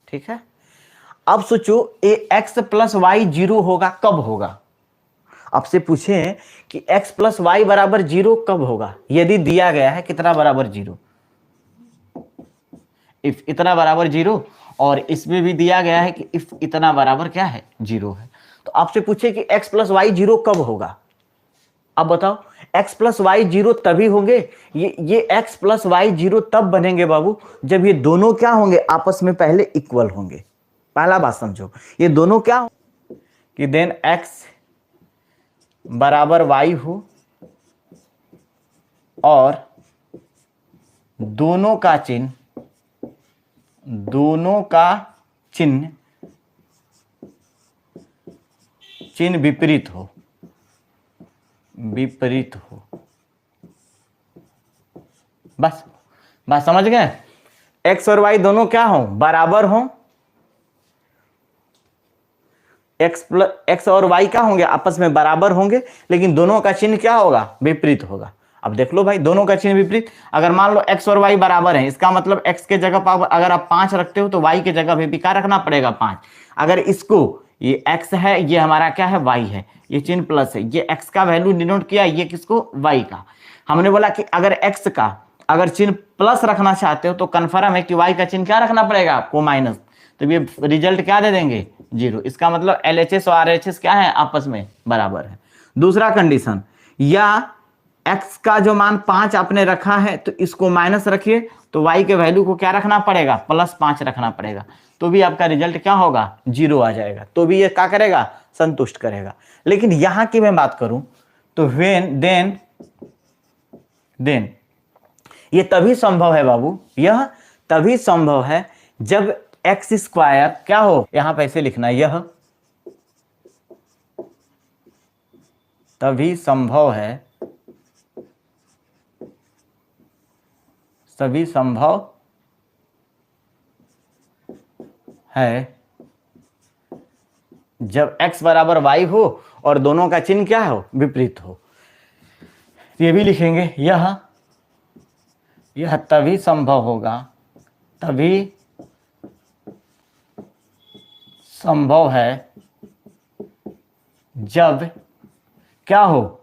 ठीक है। अब सोचो ये x प्लस वाई 0 होगा, कब होगा? आपसे पूछे कि x प्लस वाई बराबर 0 कब होगा, यदि दिया गया है कितना बराबर 0, इफ इतना बराबर 0, और इसमें भी दिया गया है कि इफ इतना बराबर क्या है 0 है। तो आपसे पूछे कि x प्लस वाई 0 कब होगा, अब बताओ। x प्लस वाई 0 तभी होंगे, ये x प्लस वाई 0 तब बनेंगे बाबू जब ये दोनों क्या होंगे, आपस में पहले इक्वल होंगे। पहला बात समझो, ये दोनों क्या हो कि देन x बराबर y हो और दोनों का चिन्ह विपरीत हो, बस बात समझ गए। x और y दोनों क्या हो, बराबर हो, x और y क्या होंगे, आपस में बराबर होंगे, लेकिन दोनों का चिन्ह क्या होगा, विपरीत होगा। अब देख लो भाई, दोनों का चिन्ह विपरीत, अगर मान लो x और y बराबर हैं, इसका मतलब x के जगह पर अगर आप 5 रखते हो तो y के जगह भी क्या रखना पड़ेगा, 5। अगर इसको, ये x है, ये हमारा क्या है, y है, ये चिन्ह प्लस है, ये x का वैल्यू डिनोट किया, ये किसको, y का। हमने बोला कि अगर x का अगर चिन्ह प्लस रखना चाहते हो तो कन्फर्म है कि y का चिन्ह क्या रखना पड़ेगा आपको, माइनस। तो ये रिजल्ट क्या दे देंगे, 0। इसका मतलब LHS और RHS क्या है, आपस में बराबर है। दूसरा कंडीशन, या x का जो मान 5 आपने रखा है तो इसको माइनस रखिए, तो y के वैल्यू को क्या रखना पड़ेगा, +5 रखना पड़ेगा, तो भी आपका रिजल्ट क्या होगा, 0 आ जाएगा, तो भी ये क्या करेगा, संतुष्ट करेगा। लेकिन यहां की मैं बात करूं तो देन ये तभी संभव है बाबू, यह तभी संभव है जब x स्क्वायर क्या हो, यहां पे ऐसे लिखना, यह तभी संभव है जब x बराबर y हो और दोनों का चिन्ह क्या हो, विपरीत हो। ये भी लिखेंगे, यह तभी संभव होगा, तभी संभव है जब क्या हो,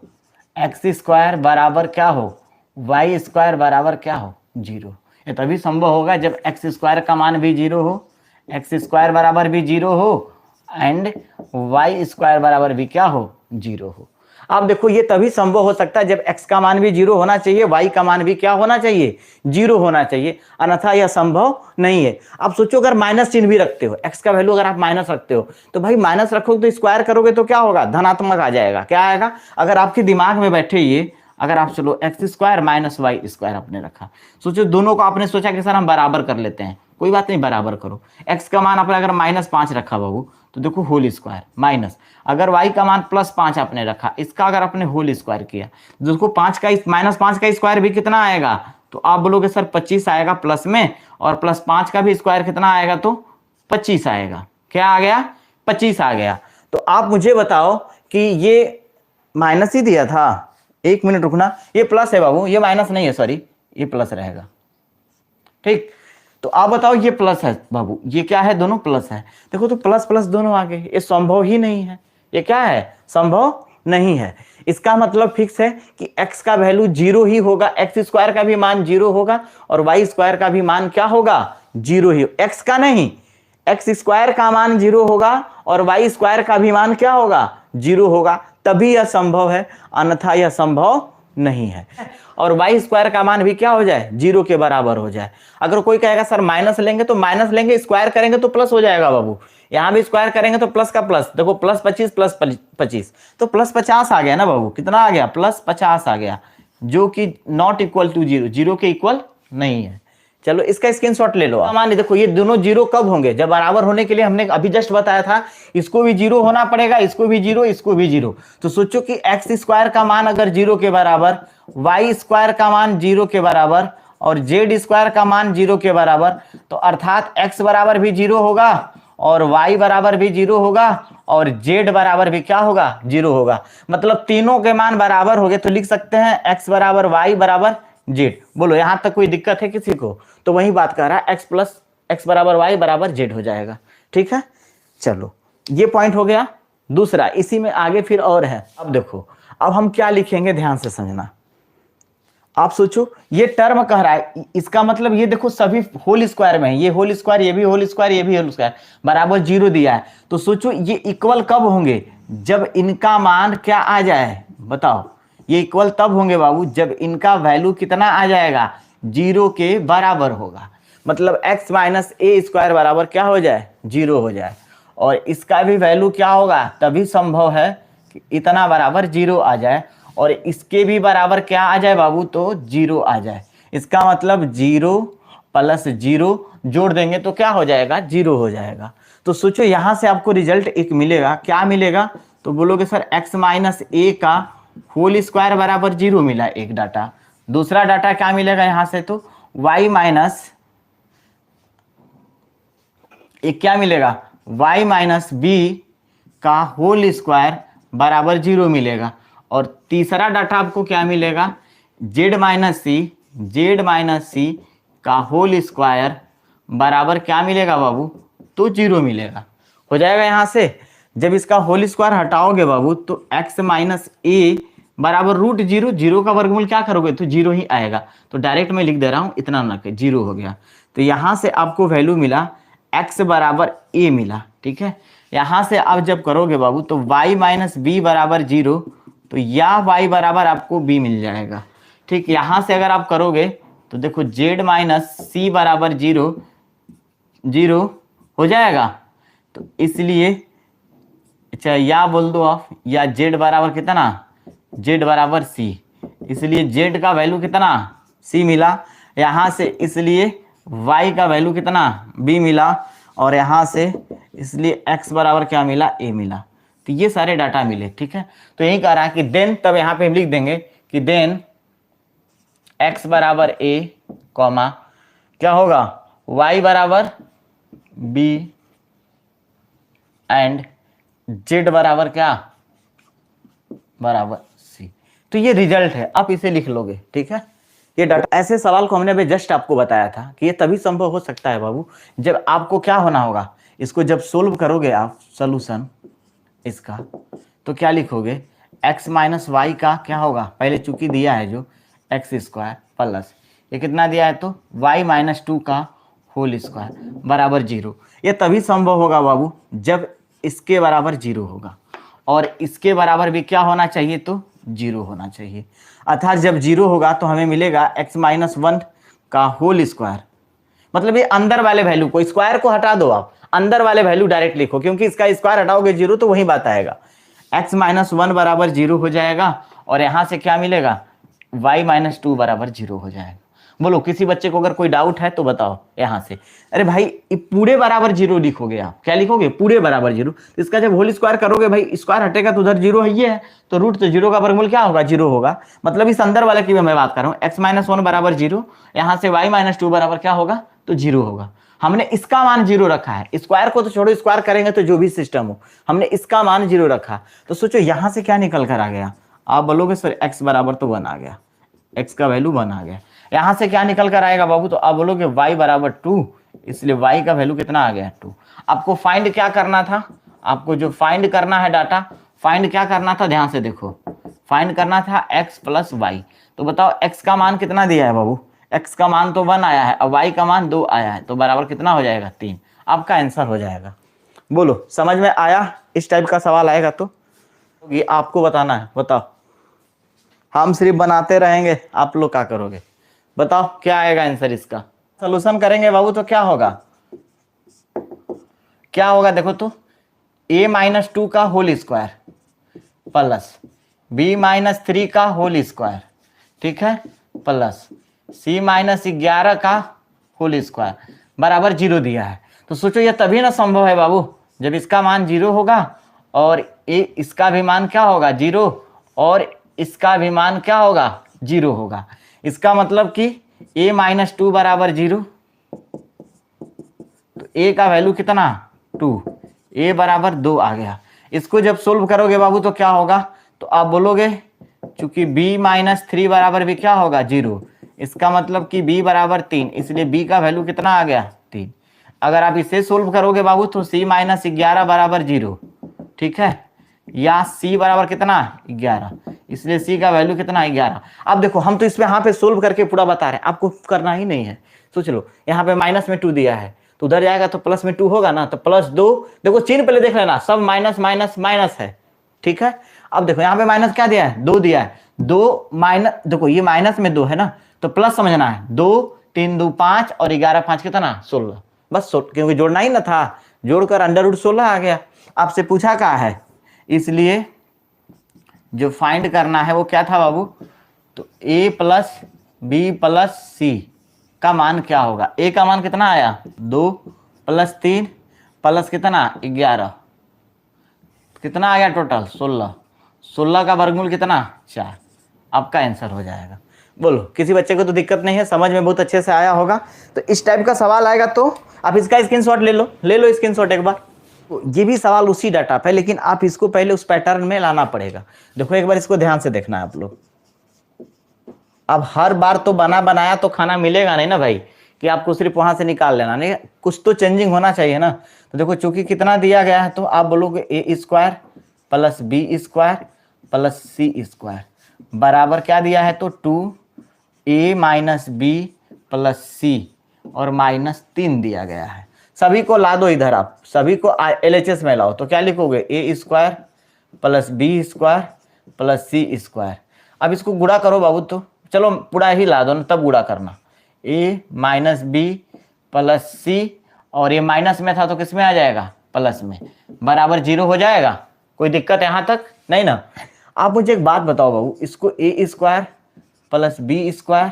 x स्क्वायर बराबर क्या हो, y स्क्वायर बराबर क्या हो, 0। ये तभी संभव होगा जब x स्क्वायर का मान भी 0 हो, x स्क्वायर बराबर भी 0 हो, एंड y स्क्वायर बराबर भी क्या हो, 0 हो। अब देखो, ये तभी संभव हो सकता है जब x का मान भी 0 होना चाहिए, y का मान भी क्या होना चाहिए, 0 होना चाहिए, अन्यथा यह संभव नहीं है। अब सोचो, अगर माइनस चिन्ह भी रखते हो, x का वैल्यू अगर आप माइनस रखते हो तो भाई माइनस रखोगे तो स्क्वायर करोगे तो क्या होगा, धनात्मक आ जाएगा। क्या आएगा, अगर आपके दिमाग में बैठे ये, अगर आप चलो x square minus Y square आपने रखा, सोचो दोनों को आपने सोचा कि सर हम बराबर कर लेते हैं, कोई बात नहीं, बराबर करो। x का मान आपने अगर -5 रखा बाबू तो देखो होल स्क्वायर माइनस, अगर y का मान +5 आपने रखा, इसका अगर आपने होल स्क्वायर किया, देखो 5 का -5 का स्क्वायर भी कितना आएगा, तो आप बोलोगे सर 25 आएगा प्लस में, और +5 का भी स्क्वायर कितना आएगा, तो 25 आएगा। क्या आ गया, 25 आ गया। तो आप मुझे बताओ कि ये माइनस ही दिया था, 1 मिनट रुकना, ये प्लस है बाबू, ये माइनस नहीं है, सॉरी, ये प्लस रहेगा, ठीक। तो आप बताओ, ये प्लस है बाबू, ये क्या है, दोनों प्लस है। देखो तो प्लस प्लस दोनों आ गए, ये संभव ही नहीं है, ये क्या है, संभव नहीं है। इसका मतलब फिक्स है कि x का वैल्यू 0 ही होगा, x स्क्वायर का भी मान 0 होगा और y स्क्वायर का भी मान क्या होगा, 0 ही, x का नहीं, x स्क्वायर का मान 0 होगा और y स्क्वायर का भी मान क्या होगा, 0 होगा, तभी यह संभव है, अन्यथा यह संभव नहीं है। और y स्क्वायर का मान भी क्या हो जाए, 0 के बराबर हो जाए। अगर कोई कहेगा सर माइनस लेंगे तो माइनस लेंगे, स्क्वायर करेंगे तो प्लस हो जाएगा बाबू, यहां भी स्क्वायर करेंगे तो प्लस का प्लस, देखो +25 + 25 तो +50 आ गया ना बाबू, कितना आ गया, +50 आ गया, जो कि नॉट इक्वल टू 0, 0 के इक्वल नहीं है। चलो इसका स्क्रीनशॉट ले लो। मान ली, देखो ये दोनों 0 कब होंगे, जब बराबर होने के लिए हमने अभी जस्ट बताया था, इसको भी 0 होना पड़ेगा, इसको भी 0, इसको भी 0। तो सोचो कि x स्क्वायर का मान अगर 0 के बराबर, y स्क्वायर का मान 0 के बराबर और z स्क्वायर का मान 0 के बराबर, तो अर्थात x बराबर भी 0 होगा और y बराबर भी 0 होगा और z बराबर भी क्या होगा, 0 होगा। मतलब तीनों के मान बराबर हो गए, तो लिख सकते हैं x बराबर y बराबर z। बोलो यहां तक कोई दिक्कत है किसी को? तो वही बात कर रहा है, x प्लस x बराबर y बराबर z हो जाएगा। ठीक है, चलो ये पॉइंट हो गया। दूसरा, इसी में आगे फिर और है। अब देखो, अब हम क्या लिखेंगे, ध्यान से समझना। आप सोचो, ये टर्म कह रहा है, इसका मतलब ये देखो सभी होल स्क्वायर में है, ये होल स्क्वायर, ये भी होल स्क्वायर, ये भी होल स्क्वायर, बराबर 0 दिया है। तो सोचो ये इक्वल कब होंगे, जब इनका मान क्या आ जाए, बताओ। ये इक्वल तब होंगे बाबू जब इनका वैल्यू कितना आ जाएगा, 0 के बराबर होगा। मतलब x माइनस ए स्क्वायर बराबर क्या हो जाए, 0 हो जाए। और इसका भी वैल्यू क्या होगा, तभी संभव है कि इतना बराबर 0 आ जाए, और इसके भी बराबर क्या आ जाए बाबू, तो 0 आ जाए। इसका मतलब 0 प्लस 0 जोड़ देंगे तो क्या हो जाएगा, 0 हो जाएगा। तो सोचो यहां से आपको रिजल्ट एक मिलेगा, क्या मिलेगा, तो बोलोगे सर x माइनस ए का होल स्क्वायर बराबर 0 मिला एक डाटा। दूसरा डाटा क्या मिलेगा यहां से, तो y माइनस एक क्या मिलेगा, y माइनस बी का होल स्क्वायर बराबर 0 मिलेगा। और तीसरा डाटा आपको क्या मिलेगा, z माइनस सी का होल स्क्वायर बराबर क्या मिलेगा बाबू, तो 0 मिलेगा। हो जाएगा यहां से। जब इसका होल स्क्वायर हटाओगे बाबू तो x माइनस ए बराबर रूट 0, 0 का वर्गमूल क्या करोगे, तो 0 ही आएगा। तो डायरेक्ट मैं लिख दे रहा हूं, इतना ना के 0 हो गया। तो यहां से आपको वैल्यू मिला x बराबर a मिला। ठीक है, यहां से आप जब करोगे बाबू तो y माइनस बी बराबर 0, तो या y बराबर आपको b मिल जाएगा। ठीक, यहां से अगर आप करोगे तो देखो z माइनस सी बराबर 0 0 हो जाएगा। तो इसलिए अच्छा या बोल दो आप, या z बराबर कितना, z बराबर c, इसलिए z का वैल्यू कितना, c मिला यहां से, इसलिए y का वैल्यू कितना, b मिला, और यहां से इसलिए x बराबर क्या मिला, a मिला। तो ये सारे डाटा मिले। ठीक है, तो यही कह रहा है कि देन, तब यहां पे हम लिख देंगे कि देन x बराबर a कॉमा क्या होगा, y बराबर b एंड z बराबर क्या, बराबर c। तो ये रिजल्ट है, आप इसे लिख लोगे। ठीक है, ये डाटा, ऐसे सवाल को हमने अभी जस्ट आपको बताया था कि ये तभी संभव हो सकता है बाबू जब आपको क्या होना होगा, इसको जब सोल्व करोगे आप सोल्यूशन इसका, तो क्या लिखोगे, x माइनस वाई का क्या होगा, पहले चूंकि दिया है जो एक्स स्क्वायर प्लस ये कितना दिया है, तो y माइनस 2 का होल स्क्वायर बराबर 0। ये तभी संभव होगा बाबू जब इसके बराबर 0 होगा, और इसके बराबर भी क्या होना चाहिए, तो 0 होना चाहिए। अर्थात जब 0 होगा तो हमें मिलेगा x माइनस 1 का होल स्क्वायर। मतलब ये अंदर वाले वैल्यू को, स्क्वायर को हटा दो, आप अंदर वाले वैल्यू डायरेक्ट लिखो, क्योंकि इसका स्क्वायर हटाओगे 0 तो वही बात आएगा। x माइनस 1 बराबर 0 हो जाएगा, और यहां से क्या मिलेगा, y माइनस 2 बराबर 0 हो जाएगा। बोलो किसी बच्चे को अगर कोई डाउट है तो बताओ यहां से। अरे भाई ये पूरे बराबर 0 लिखोगे आप, क्या लिखोगे, पूरे बराबर 0। तो इसका जब होल स्क्वायर करोगे भाई, स्क्वायर हटेगा तो उधर 0 है, तो रूट तो 0 का वर्गमूल क्या होगा, 0 होगा। मतलब इस अंदर वाले की मैं बात कर रहा हूँ, x माइनस 1 बराबर 0, यहां से y माइनस 2 बराबर क्या होगा, तो 0 होगा। हमने इसका मान 0 रखा है, स्क्वायर को तो छोड़ो, स्क्वायर करेंगे तो जो भी सिस्टम हो, हमने इसका मान 0 रखा। तो सोचो यहां से क्या निकल कर आ गया, आप बोलोगे सर x बराबर तो 1 आ गया, x का वैल्यू 1 आ गया। यहां से क्या निकल कर आएगा बाबू, तो आप बोलोगे y बराबर 2, इसलिए y का वैल्यू कितना आ गया, 2। आपको फाइंड क्या करना था, आपको जो फाइंड करना है डाटा, फाइंड क्या करना था, ध्यान से देखो, फाइंड करना था x प्लस वाई। तो बताओ x का मान कितना दिया है बाबू, x का मान तो 1 आया है, और y का मान 2 आया है, तो बराबर कितना हो जाएगा, 3। आपका आंसर हो जाएगा। बोलो समझ में आया, इस टाइप का सवाल आएगा तो ये आपको बताना है। बताओ, हम सिर्फ बनाते रहेंगे, आप लोग क्या करोगे, बताओ क्या आएगा आंसर इसका। सॉल्यूशन करेंगे बाबू तो क्या होगा, क्या होगा, देखो तो a माइनस 2 का whole square plus b minus 3 का होल स्क्वायर, ठीक है, प्लस c माइनस 11 का होल स्क्वायर बराबर 0 दिया है। तो सोचो ये तभी ना संभव है बाबू जब इसका मान 0 होगा, और इसका भी मान क्या होगा, 0, और इसका भी मान क्या होगा, 0 होगा। इसका मतलब कि a माइनस 2 बराबर 0, तो a का वैल्यू कितना, 2, a बराबर 2 आ गया। इसको जब सोल्व करोगे बाबू तो क्या होगा, तो आप बोलोगे चूंकि b माइनस 3 बराबर भी क्या होगा, 0, इसका मतलब कि b बराबर 3, इसलिए b का वैल्यू कितना आ गया, 3। अगर आप इसे सोल्व करोगे बाबू तो c माइनस 11 बराबर 0, ठीक है, या c बराबर कितना 11, इसलिए c का वैल्यू कितना 11। अब देखो हम तो इसमें यहाँ पे सोल्व करके पूरा बता रहे हैं, आपको करना ही नहीं है। सोच लो यहाँ पे माइनस में 2 दिया है तो उधर जाएगा तो प्लस में 2 होगा ना, तो +2, देखो चिन्ह पहले देख लेना, सब माइनस माइनस माइनस है, ठीक है। अब देखो यहाँ पे माइनस क्या दिया है, 2 दिया है, 2 माइनस, देखो ये माइनस में 2 है ना, तो प्लस समझना है, 2 3 2 5 और 11 5 कितना 16, बस क्योंकि जोड़ना ही ना था, जोड़कर √16 आ गया। आपसे पूछा क्या है, इसलिए जो फाइंड करना है वो क्या था बाबू, तो a प्लस बी प्लस सी का मान क्या होगा। a का मान कितना आया 2 प्लस 3 प्लस कितना 11, कितना आ गया टोटल 16, 16 का वर्गमूल कितना 4, आपका आंसर हो जाएगा। बोलो किसी बच्चे को तो दिक्कत नहीं है, समझ में बहुत अच्छे से आया होगा। तो इस टाइप का सवाल आएगा तो आप इसका स्क्रीनशॉट ले लो स्क्रीनशॉट एक बार। ये भी सवाल उसी डाटा पे, लेकिन आप इसको पहले उस पैटर्न में लाना पड़ेगा। देखो एक बार इसको ध्यान से देखना है आप लोग। अब हर बार तो बना बनाया तो खाना मिलेगा नहीं ना भाई, कि आपको सिर्फ वहां से निकाल लेना, नहीं कुछ तो चेंजिंग होना चाहिए ना। तो देखो चूंकि कितना दिया गया है तो आप बोलोगे a² plus b² plus c² बराबर क्या दिया है, तो 2a माइनस बी प्लस सी और -3 दिया गया है। सभी को ला दो इधर, आप सभी को LHS में लाओ, तो क्या लिखोगे a² plus b² plus c²। अब इसको गुणा करो बाबू, तो चलो पूरा ही ला दो ना, तब गुणा करना, a माइनस बी प्लस सी, और ये माइनस में था तो किस में आ जाएगा प्लस में, बराबर 0 हो जाएगा। कोई दिक्कत यहाँ तक नहीं ना। आप मुझे एक बात बताओ बाबू, इसको a² plus b²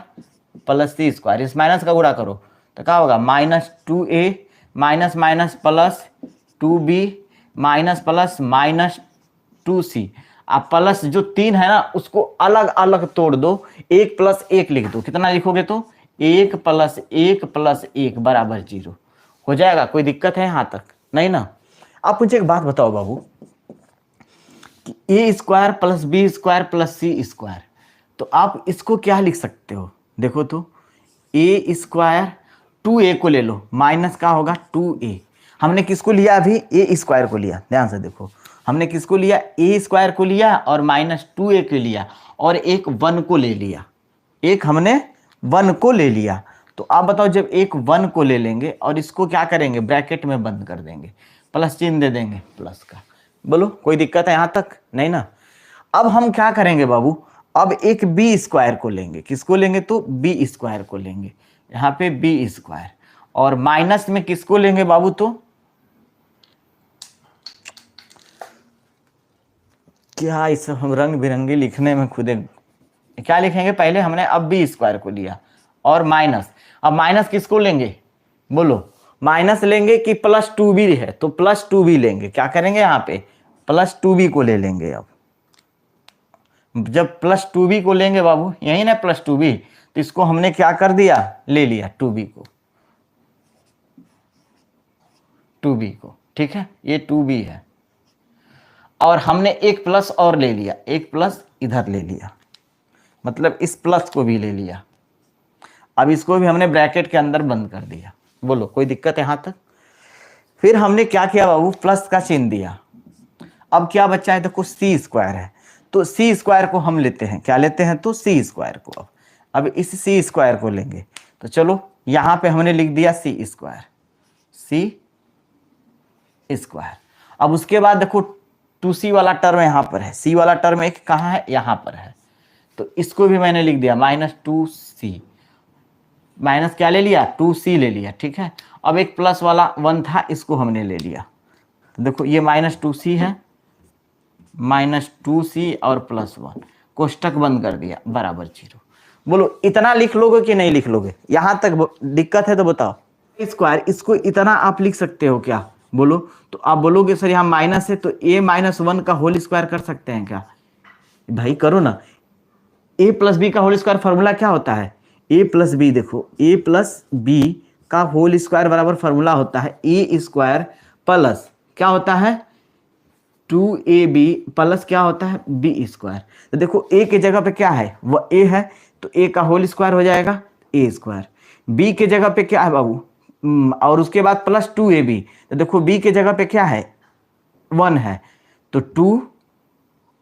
plus c², इस माइनस का गुणा करो तो क्या होगा, -2a minus minus plus 2b minus plus -2c। आप प्लस जो 3 है ना उसको अलग अलग तोड़ दो, 1 + 1 लिख दो, कितना लिखोगे तो 1 + 1 + 1 बराबर 0 हो जाएगा। कोई दिक्कत है यहाँ तक नहीं ना। आप मुझे एक बात बताओ बाबू कि a² plus b² plus c², तो आप इसको क्या लिख सकते हो, देखो तो a², 2a को ले लो, माइनस का होगा 2a। हमने किसको लिया अभी, a² को लिया, ध्यान से देखो, हमने किसको लिया a² को लिया और -2a को लिया, और एक 1 को ले लिया, एक हमने 1 को ले लिया। तो आप बताओ जब एक 1 को ले लेंगे और इसको क्या करेंगे, ब्रैकेट में बंद कर देंगे, प्लस चिन्ह दे देंगे प्लस का। बोलो कोई दिक्कत है यहाँ तक नहीं ना। अब हम क्या करेंगे बाबू, अब एक b² को लेंगे, किसको लेंगे तो b² को लेंगे, यहाँ पे b², और माइनस में किसको लेंगे बाबू, तो क्या इस हम रंग बिरंगे लिखने में खुदे क्या लिखेंगे, पहले हमने अब b² को लिया और माइनस, अब माइनस किसको लेंगे बोलो, माइनस लेंगे कि +2b है तो +2b लेंगे, क्या करेंगे यहाँ पे +2b को ले लेंगे। अब जब +2b को लेंगे बाबू, यही ना +2b, तो इसको हमने क्या कर दिया, ले लिया 2b को, ठीक है, ये 2b है, और हमने एक प्लस और ले लिया, एक प्लस इधर ले लिया, मतलब इस प्लस को भी ले लिया। अब इसको भी हमने ब्रैकेट के अंदर बंद कर दिया। बोलो कोई दिक्कत है यहाँ तक। फिर हमने क्या किया बाबू, प्लस का चिन्ह दिया। अब क्या बच्चा है, देखो c² है, तो c² को हम लेते हैं, क्या लेते हैं तो c² को। अब इस c² को लेंगे, तो चलो यहाँ पे हमने लिख दिया c²। अब उसके बाद देखो 2c वाला टर्म यहाँ पर है, c वाला टर्म एक कहाँ है, यहाँ पर है, तो इसको भी मैंने लिख दिया -2c, माइनस क्या ले लिया 2c ले लिया, ठीक है। अब एक प्लस वाला 1 था, इसको हमने ले लिया, तो देखो ये -2c है, -2c और +1, कोष्टक बंद कर दिया, बराबर 0। बोलो इतना लिख लोगे कि नहीं लिख लोगे, यहाँ तक दिक्कत है तो बताओ। स्क्वायर, इसको इतना आप लिख सकते हो क्या, बोलो। तो आप बोलोगे सर यहाँ माइनस है तो a - 1 का होल स्क्वायर कर सकते हैं क्या, भाई करो ना। a + b का होल स्क्वायर फॉर्मूला क्या होता है, a + b, देखो a + b का होल स्क्वायर बराबर फॉर्मूला होता है a² प्लस क्या होता है 2ab प्लस क्या होता है b²। तो देखो a के जगह पे क्या है, वह a है, तो a का होल स्क्वायर हो जाएगा a²। b के जगह पे क्या है बाबू, और उसके बाद प्लस 2ab, तो देखो b के जगह पे क्या है 1 है, तो 2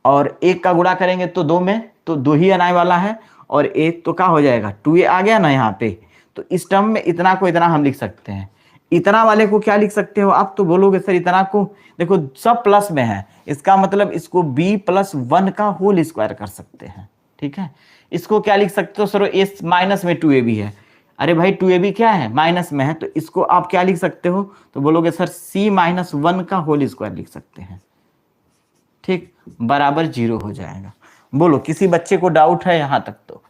और 1 का गुणा करेंगे तो 2 में, तो 2 ही आने वाला है, और 1 तो क्या हो जाएगा 2a आ गया ना यहाँ पे। तो इस टर्म में इतना को इतना हम लिख सकते हैं। इतना वाले को क्या लिख सकते हो आप, तो बोलोगे सर इतना को, देखो सब प्लस में है, इसका मतलब इसको b+1 का होल स्क्वायर कर सकते हैं। ठीक है, इसको क्या लिख सकते हो सर, इस माइनस में 2ab है, अरे भाई 2ab क्या है माइनस में है, तो इसको आप क्या लिख सकते हो, तो बोलोगे सर c-1 का होल स्क्वायर लिख सकते हैं। ठीक, बराबर 0 हो जाएगा। बोलो किसी बच्चे को डाउट है यहां तक, तो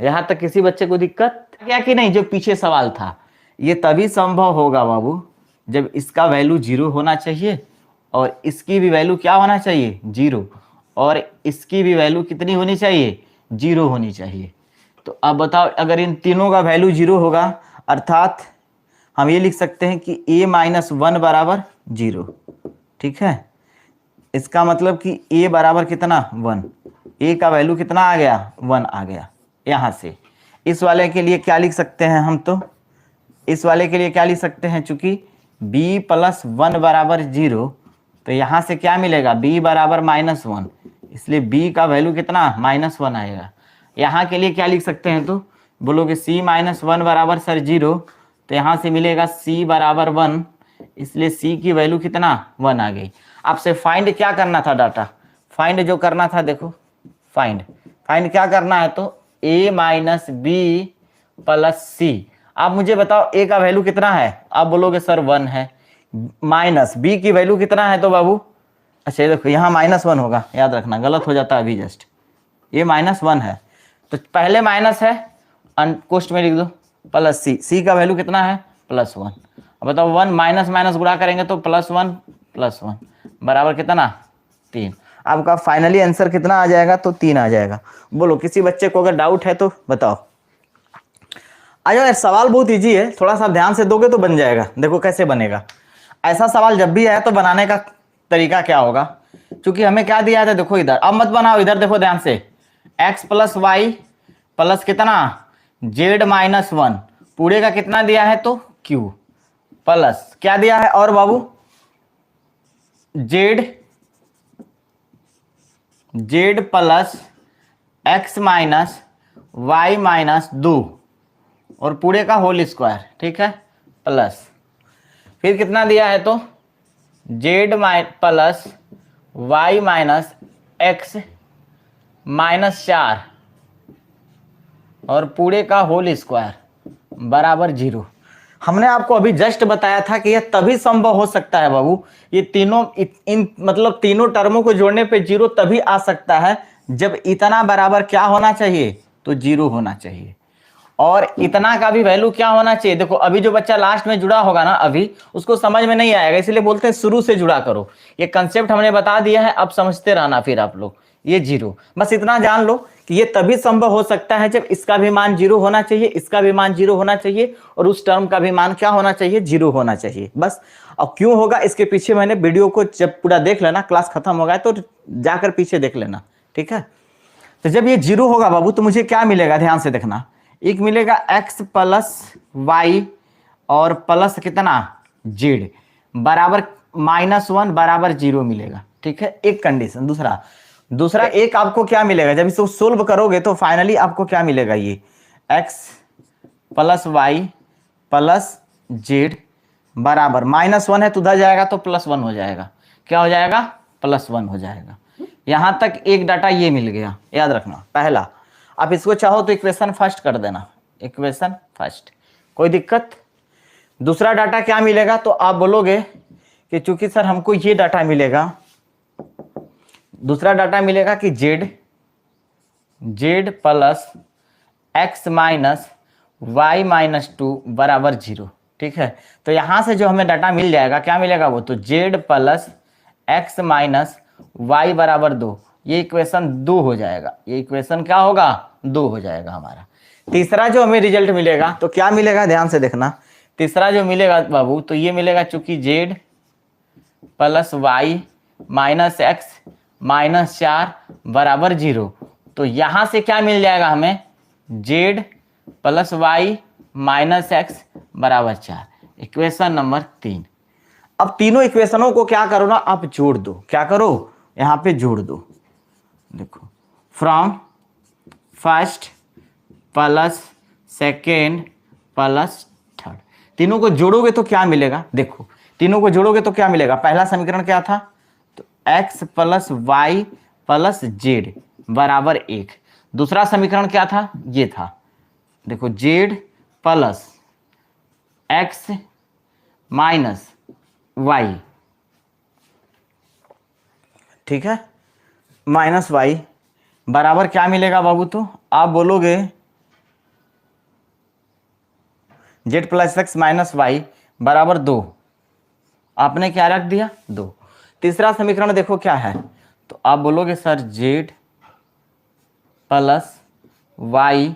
यहां तक किसी बच्चे को दिक्कत क्या कि नहीं। जो पीछे सवाल था, ये तभी संभव होगा बाबू जब इसका वैल्यू 0 होना चाहिए और इसकी भी वैल्यू क्या होना चाहिए 0, और इसकी भी वैल्यू कितनी होनी चाहिए 0 होनी चाहिए। तो अब बताओ अगर इन तीनों का वैल्यू 0 होगा, अर्थात हम ये लिख सकते हैं कि a-1 बराबर 0। ठीक है, इसका मतलब कि a बराबर कितना 1, a का वैल्यू कितना आ गया 1 आ गया। यहाँ से इस वाले के लिए क्या लिख सकते हैं हम, तो इस वाले के लिए क्या लिख सकते हैं, चूंकि b+1 बराबर 0, तो यहाँ से क्या मिलेगा b बराबर -1, इसलिए b का वैल्यू कितना -1 आएगा। यहाँ के लिए क्या लिख सकते हैं, तो बोलोगे c-1 बराबर सर 0, तो यहाँ से मिलेगा c बराबर 1, इसलिए c की वैल्यू कितना 1 आ गई। आपसे फाइंड क्या करना था, डाटा फाइंड जो करना था, देखो फाइंड क्या करना है, तो a - b + c। आप मुझे बताओ a का वैल्यू कितना है, आप बोलोगे सर 1 है, माइनस b की वैल्यू कितना है, तो बाबू अच्छा देखो यहाँ -1 होगा, याद रखना गलत हो जाता है अभी जस्ट, ये -1 है, तो पहले माइनस है कोष्ट में लिख दो, प्लस c का वैल्यू कितना है +1। अब बताओ 1 माइनस माइनस गुणा करेंगे तो +1 +1 बराबर कितना 3। आपका फाइनली आंसर कितना आ जाएगा, तो 3 आ जाएगा। बोलो किसी बच्चे को अगर डाउट है तो बताओ। आ जाओ यार, सवाल बहुत इजी है, थोड़ा सा ध्यान से दोगे तो बन जाएगा। देखो कैसे बनेगा, ऐसा सवाल जब भी आए तो बनाने का तरीका क्या होगा, क्योंकि हमें क्या दिया था, देखो इधर अब मत बनाओ, इधर देखो ध्यान से, x + y प्लस कितना z-1 पूरे का कितना दिया है, तो q प्लस क्या दिया है, और बाबू z प्लस x - y - 2 और पूरे का होल स्क्वायर। ठीक है, प्लस फिर कितना दिया है, तो z प्लस y - x -4 और पूरे का होल स्क्वायर बराबर 0। हमने आपको अभी जस्ट बताया था कि यह तभी संभव हो सकता है बाबू, ये तीनों इन मतलब तीनों टर्मों को जोड़ने पे 0 तभी आ सकता है जब इतना बराबर क्या होना चाहिए, तो 0 होना चाहिए, और इतना का भी वैल्यू क्या होना चाहिए। देखो अभी जो बच्चा लास्ट में जुड़ा होगा ना, अभी उसको समझ में नहीं आएगा, इसलिए बोलते हैं शुरू से जुड़ा करो। ये कंसेप्ट हमने बता दिया है, अब समझते रहना फिर आप लोग। ये 0 बस इतना जान लो कि ये तभी संभव हो सकता है जब इसका भी मान 0 होना चाहिए, इसका भी मान 0 होना चाहिए, और उस टर्म का भी मान क्या होना चाहिए 0 होना चाहिए बस। और क्यों होगा इसके पीछे मैंने वीडियो को जब पूरा देख लेना, क्लास खत्म हो गया तो जाकर पीछे देख लेना। ठीक है, तो जब ये 0 होगा बाबू तो मुझे क्या मिलेगा, ध्यान से देखना, एक मिलेगा x + y और प्लस कितना z बराबर -1 बराबर 0 मिलेगा। ठीक है, एक कंडीशन। दूसरा एक आपको क्या मिलेगा, जब इसको सोल्व करोगे तो फाइनली आपको क्या मिलेगा, ये x + y + z बराबर -1 है तो उधर जाएगा तो +1 हो जाएगा, क्या हो जाएगा +1 हो जाएगा। यहां तक एक डाटा ये मिल गया, याद रखना पहला। आप इसको चाहो तो इक्वेशन फर्स्ट कर देना, इक्वेशन फर्स्ट, कोई दिक्कत। दूसरा डाटा क्या मिलेगा, तो आप बोलोगे कि चूंकि सर हमको ये डाटा मिलेगा, दूसरा डाटा मिलेगा कि z प्लस x - y - 2 बराबर 0। ठीक है, तो यहां से जो हमें डाटा मिल जाएगा क्या मिलेगा, वो तो z प्लस x - y बराबर 2, ये इक्वेशन 2 हो जाएगा। ये इक्वेशन क्या होगा 2 हो जाएगा हमारा। तीसरा जो हमें रिजल्ट मिलेगा तो क्या मिलेगा, ध्यान से देखना, तीसरा जो मिलेगा बाबू तो ये मिलेगा, चूंकि z प्लस y - x - 4 बराबर 0, तो यहां से क्या मिल जाएगा हमें z plus Y minus X बराबर 4। Equation number 3। अब तीनों इक्वेशनों को क्या करो ना, आप जोड़ दो। क्या करो, यहां पे जोड़ दो। देखो, from first plus second plus third, तीनों को जोड़ोगे तो क्या मिलेगा? देखो, तीनों को जोड़ोगे तो क्या मिलेगा? पहला समीकरण क्या था? तो x plus Y plus Z बराबर 1। दूसरा समीकरण क्या था? ये था, देखो, Z plus X minus Y, ठीक है, माइनस वाई बराबर क्या मिलेगा बाबू? तो आप बोलोगे Z plus X minus Y बराबर 2। आपने क्या रख दिया? 2। तीसरा समीकरण देखो क्या है, तो आप बोलोगे sir Z plus Y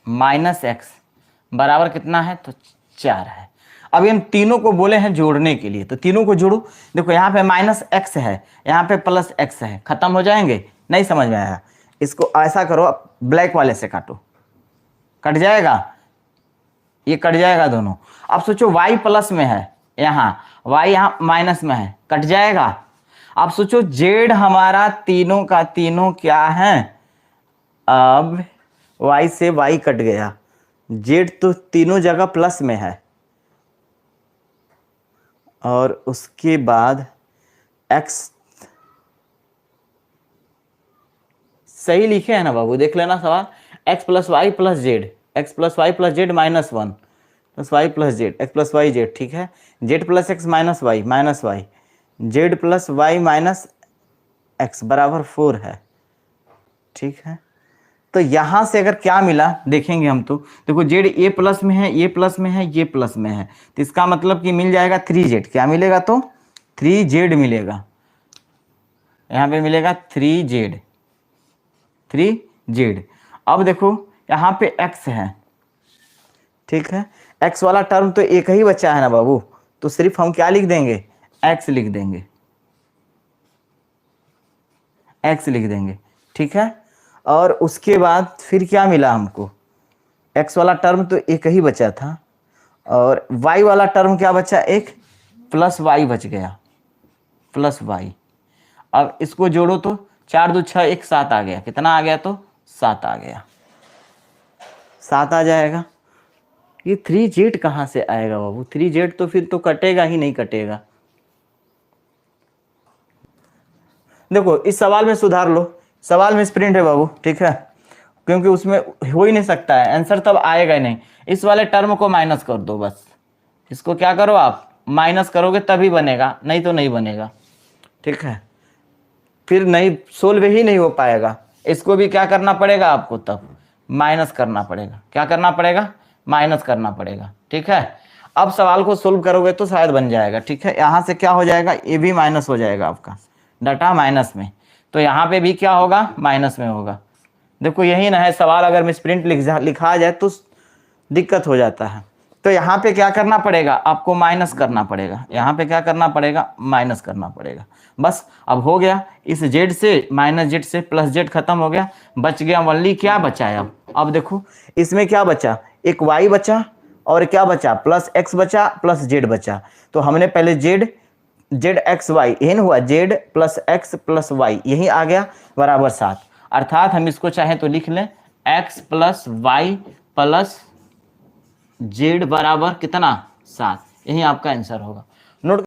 minus X बराबर कितना है? तो 4 है। अब इन तीनों को बोले हैं जोड़ने के लिए, तो तीनों को जोड़ो। देखो, यहाँ पे माइनस एक्स है, यहाँ पे प्लस एक्स है, खत्म हो जाएंगे। नहीं समझ में आया? इसको ऐसा करो, ब्लैक वाले से काटो, कट जाएगा, ये कट जाएगा दोनों। अब सोचो y प्लस में है, यहाँ y यहाँ माइनस में है, कट जाएगा। अब सोचो z हमारा तीनों का तीनों क्या है? अब y से y कट गया, z तो तीनों जगह प्लस में है, और उसके बाद x सही लिखे हैं ना बाबू? देख लेना सवाल, x plus Y plus Z, X plus Y plus Z minus 1 plus Y plus Z, X plus Y Z, ठीक है। Z plus X minus Y, Z plus Y minus X बराबर 4 है, ठीक है। तो यहां से अगर क्या मिला देखेंगे हम, तो देखो जेड ए प्लस में है, ये प्लस में है, ये प्लस में है, तो इसका मतलब कि मिल जाएगा 3z। क्या मिलेगा? तो 3z मिलेगा, यहाँ पे मिलेगा 3z। अब देखो यहाँ पे x है, ठीक है, x वाला टर्म तो एक ही बचा है ना बाबू, तो सिर्फ हम क्या लिख देंगे? x लिख देंगे, x लिख देंगे, ठीक है। और उसके बाद फिर क्या मिला हमको? x वाला टर्म तो एक ही बचा था, और y वाला टर्म क्या बचा? एक प्लस y बच गया, प्लस y। अब इसको जोड़ो तो 4 2 6 1 7 आ गया। कितना आ गया? तो 7 आ गया, 7 आ जाएगा। ये 3z कहाँ से आएगा बाबू? 3z तो फिर तो कटेगा ही नहीं, कटेगा। देखो, इस सवाल में सुधार लो, सवाल में स्प्रिंट है बाबू, ठीक है, क्योंकि उसमें हो ही नहीं सकता है, आंसर तब आएगा ही नहीं। इस वाले टर्म को माइनस कर दो बस, इसको क्या करो आप? माइनस करोगे तभी बनेगा, नहीं तो नहीं बनेगा, ठीक है। फिर नहीं, सोल्व ही नहीं हो पाएगा। इसको भी क्या करना पड़ेगा आपको? तब माइनस करना पड़ेगा। क्या करना पड़ेगा? माइनस करना पड़ेगा, ठीक है। अब सवाल को सोल्व करोगे तो शायद बन जाएगा, ठीक है। यहाँ से क्या हो जाएगा? ये भी माइनस हो जाएगा, आपका डाटा माइनस में, तो यहाँ पे भी क्या होगा? माइनस में होगा। देखो यही ना है, सवाल अगर मिसप्रिंट लिखा जाए तो दिक्कत हो जाता है। तो यहाँ पे क्या करना पड़ेगा? आपको माइनस करना पड़ेगा। यहाँ पे क्या करना पड़ेगा? माइनस करना पड़ेगा। बस अब हो गया, इस जेड से माइनस जेड से प्लस जेड खत्म हो गया, बच गया ओनली क्या बचा है? अब देखो इसमें क्या बचा? एक वाई बचा, और क्या बचा? प्लस एक्स बचा, प्लस जेड बचा। तो हमने पहले जेड एक्स वाई, यही हुआ, Z plus X plus Y, यही आ गया बराबर 7। अर्थात हम इसको चाहे तो लिख लें X plus Y plus Z बराबर कितना? 7। यही आपका आंसर होगा। नोट